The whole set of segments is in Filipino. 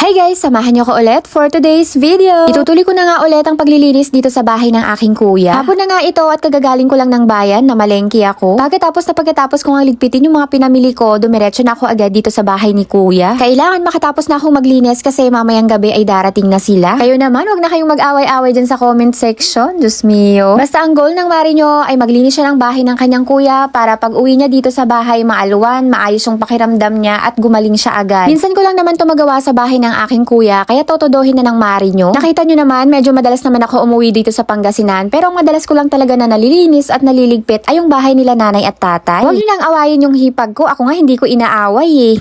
Hi guys! Samahan niyo ko ulit for today's video. Itutuloy ko na nga ulit ang paglilinis dito sa bahay ng aking kuya. Hapon na nga ito at kagagaling ko lang ng bayan na malengke ako. Pagkatapos ko nga ligpitin yung mga pinamili ko, dumiretso na ako agad dito sa bahay ni kuya. Kailangan makatapos na akong maglinis kasi mamayang gabi ay darating na sila. Kayo naman, wag na kayong mag-away-away dyan sa comment section. Diyos mio. Basta ang goal ng mari nyo ay maglinis siya ng bahay ng kanyang kuya para pag uwi niya dito sa bahay, maalwan, maayos yung pakiramdam niya at gumaling siya agad. Minsan ko lang naman to magawa sa bahay ng aking kuya, kaya totodohin na ng mari nyo. Nakita nyo naman, medyo madalas naman ako umuwi dito sa Pangasinan, pero ang madalas ko lang talaga na nalilinis at naliligpit ay yung bahay nila nanay at tatay. Huwag nyo nang awayin yung hipag ko, ako nga hindi ko inaaway eh.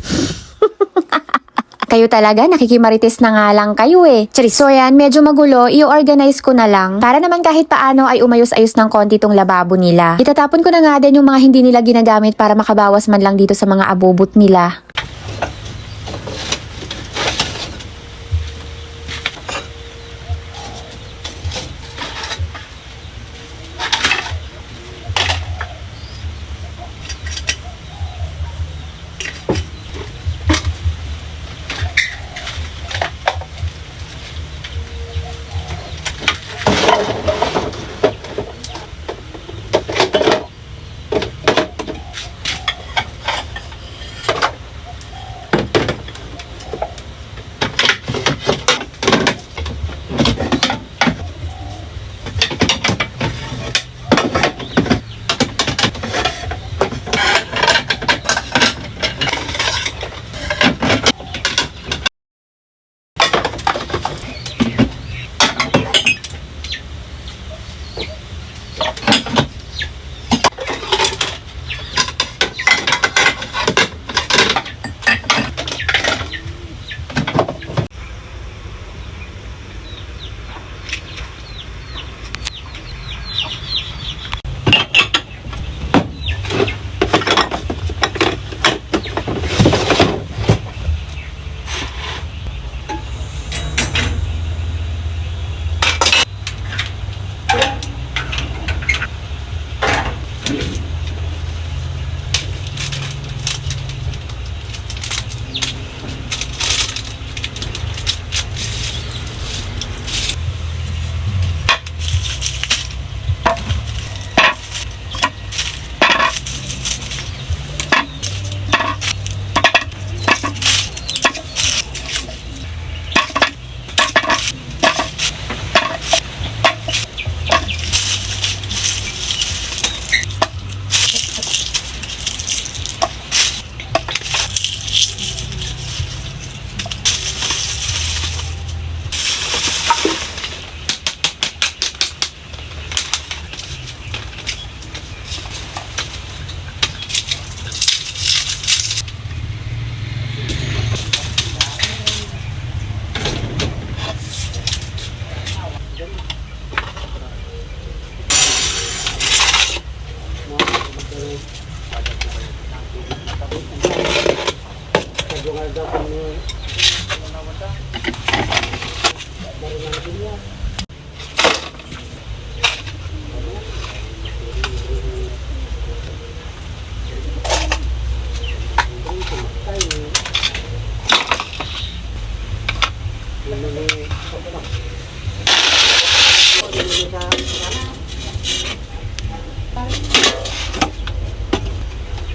Kayo talaga, nakikimarites na nga lang kayo eh. Charis. So yan, medyo magulo, i-organize ko na lang. Para naman kahit paano ay umayos-ayos ng konti tong lababo nila. Itatapon ko na nga din yung mga hindi nila ginagamit para makabawas man lang dito sa mga abubot nila.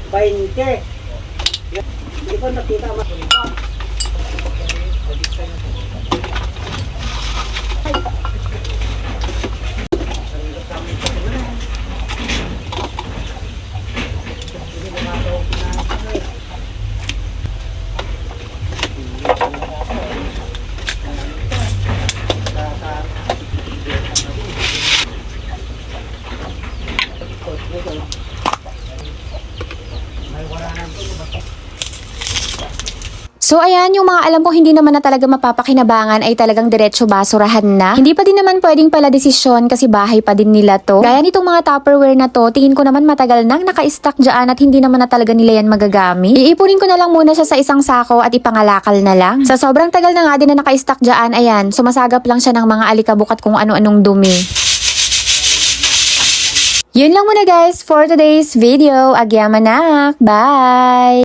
Bainte. Hindi ko nakita mas. So ayan, yung mga alam ko hindi naman na talaga mapapakinabangan ay talagang diretso basurahan na. Hindi pa din naman pwedeng pala desisyon kasi bahay pa din nila to. Gaya nitong mga Tupperware na to, tingin ko naman matagal nang naka-stack dyan at hindi naman na talaga nila yan magagamit. Iipunin ko na lang muna siya sa isang sako at ipangalakal na lang. Sa sobrang tagal na nga din na naka-stack dyan, ayan, sumasagap lang siya ng mga alikabok at kung ano-anong dumi. Yun lang muna guys for today's video. Agyamanak! Bye!